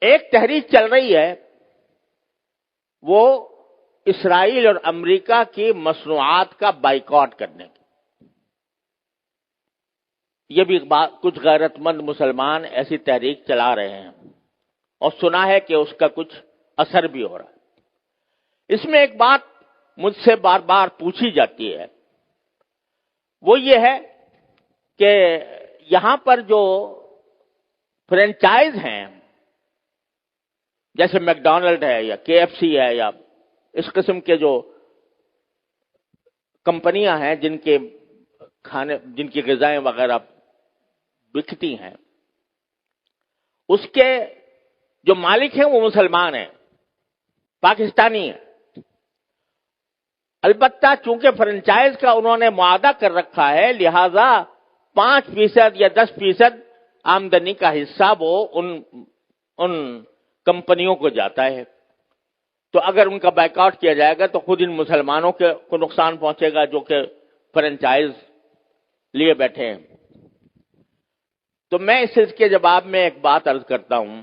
ایک تحریک چل رہی ہے وہ اسرائیل اور امریکہ کی مصنوعات کا بائیکاٹ کرنے کی. یہ بھی کچھ غیرت مند مسلمان ایسی تحریک چلا رہے ہیں اور سنا ہے کہ اس کا کچھ اثر بھی ہو رہا ہے. اس میں ایک بات مجھ سے بار بار پوچھی جاتی ہے، وہ یہ ہے کہ یہاں پر جو فرینچائز ہیں جیسے میک ڈونلڈ ہے یا کے ایف سی ہے یا اس قسم کے جو کمپنیاں ہیں جن کی غذائیں وغیرہ بکتی ہیں، اس کے جو مالک ہیں وہ مسلمان ہیں، پاکستانی ہیں. البتہ چونکہ فرنچائز کا انہوں نے معاہدہ کر رکھا ہے، لہذا 5% یا 10% آمدنی کا حصہ وہ ان کمپنیوں کو جاتا ہے. تو اگر ان کا بائیکاٹ کیا جائے گا تو خود ان مسلمانوں کو نقصان پہنچے گا جو کہ فرنچائز لیے بیٹھے ہیں. تو میں اس کے جواب میں ایک بات عرض کرتا ہوں،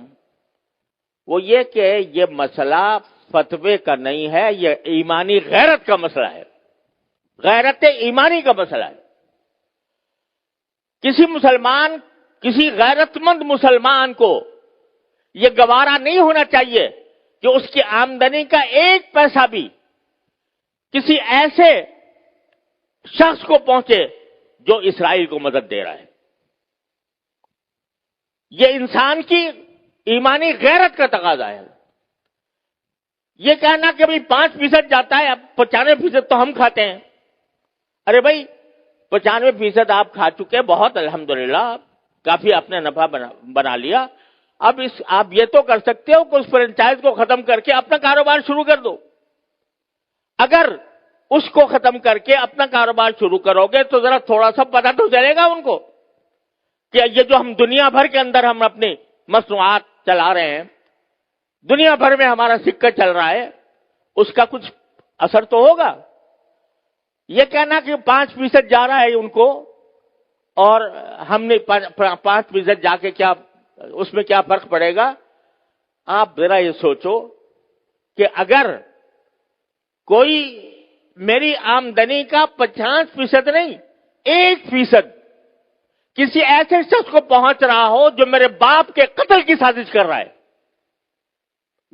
وہ یہ کہ یہ مسئلہ فتوے کا نہیں ہے، یہ ایمانی غیرت کا مسئلہ ہے، غیرت ایمانی کا مسئلہ ہے. کسی غیرت مند مسلمان کو یہ گوارا نہیں ہونا چاہیے کہ اس کی آمدنی کا 1 پیسہ بھی کسی ایسے شخص کو پہنچے جو اسرائیل کو مدد دے رہا ہے. یہ انسان کی ایمانی غیرت کا تقاضا ہے. یہ کہنا کہ بھئی 5% جاتا ہے، اب 95% تو ہم کھاتے ہیں. ارے بھائی 95% آپ کھا چکے، بہت الحمدللہ، کافی آپ نے نفع بنا لیا. اب آپ یہ تو کر سکتے ہو کہ اس فرنچائز کو ختم کر کے اپنا کاروبار شروع کر دو. اگر اس کو ختم کر کے اپنا کاروبار شروع کرو گے تو ذرا تھوڑا سا پتہ تو چلے گا ان کو کہ یہ جو ہم دنیا بھر کے اندر ہم اپنی مصنوعات چلا رہے ہیں، دنیا بھر میں ہمارا سکہ چل رہا ہے، اس کا کچھ اثر تو ہوگا. یہ کہنا کہ 5% جا رہا ہے ان کو اور ہم نے 5% جا کے کیا اس میں کیا فرق پڑے گا. آپ ذرا یہ سوچو کہ اگر کوئی میری آمدنی کا 50% نہیں 1% کسی ایسے شخص کو پہنچ رہا ہو جو میرے باپ کے قتل کی سازش کر رہا ہے،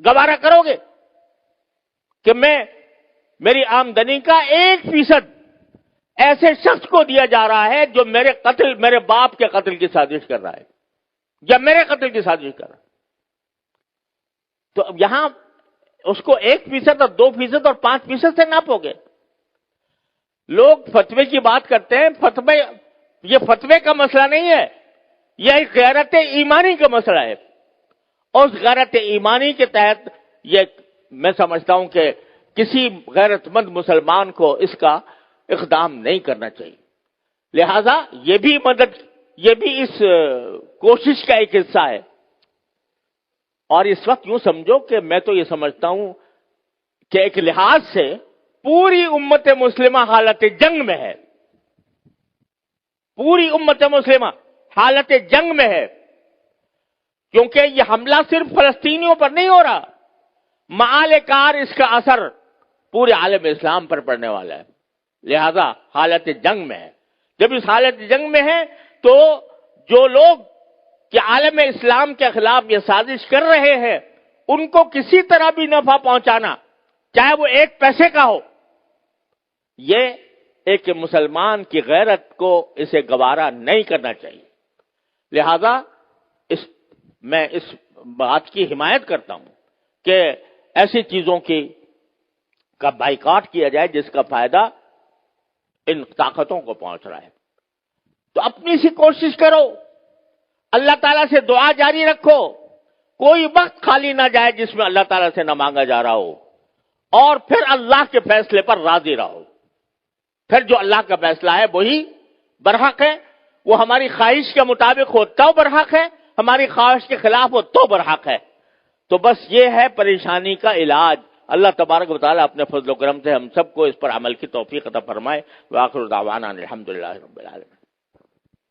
گوارا کرو گے کہ میری آمدنی کا 1% ایسے شخص کو دیا جا رہا ہے جو میرے باپ کے قتل کی سازش کر رہا ہے یا میرے قتل کی سازش کر رہا ہے؟ تو اب یہاں اس کو 1% اور 2% اور 5% سے ناپو گے. لوگ فتوے کی بات کرتے ہیں، یہ فتوے کا مسئلہ نہیں ہے، یہ ایک غیرت ایمانی کا مسئلہ ہے. اور اس غیرت ایمانی کے تحت یہ میں سمجھتا ہوں کہ کسی غیرت مند مسلمان کو اس کا اقدام نہیں کرنا چاہیے. لہذا یہ بھی اس کوشش کا ایک حصہ ہے. اور اس وقت یوں سمجھو کہ میں تو یہ سمجھتا ہوں کہ ایک لحاظ سے پوری امت مسلمہ حالت جنگ میں ہے، پوری امت مسلمہ حالت جنگ میں ہے، کیونکہ یہ حملہ صرف فلسطینیوں پر نہیں ہو رہا، معال کار اس کا اثر پورے عالم اسلام پر پڑنے والا ہے. لہذا حالت جنگ میں ہے. جب اس حالت جنگ میں ہے تو جو لوگ کہ عالم اسلام کے خلاف یہ سازش کر رہے ہیں ان کو کسی طرح بھی نفع پہنچانا، چاہے وہ 1 پیسے کا ہو، یہ ایک مسلمان کی غیرت کو اسے گوارا نہیں کرنا چاہیے. لہذا میں اس بات کی حمایت کرتا ہوں کہ ایسی چیزوں کا بائیکاٹ کیا جائے جس کا فائدہ ان طاقتوں کو پہنچ رہا ہے. تو اپنی سی کوشش کرو، اللہ تعالیٰ سے دعا جاری رکھو، کوئی وقت خالی نہ جائے جس میں اللہ تعالیٰ سے نہ مانگا جا رہا ہو، اور پھر اللہ کے فیصلے پر راضی رہو. پھر جو اللہ کا فیصلہ ہے وہی برحق ہے، وہ ہماری خواہش کے مطابق ہو تو برحق ہے، ہماری خواہش کے خلاف ہو تو برحق ہے. تو بس یہ ہے پریشانی کا علاج. اللہ تبارک و تعالیٰ اپنے فضل و کرم سے ہم سب کو اس پر عمل کی توفیق عطا فرمائے. وآخر دعوانا الحمدللہ رب العالمین.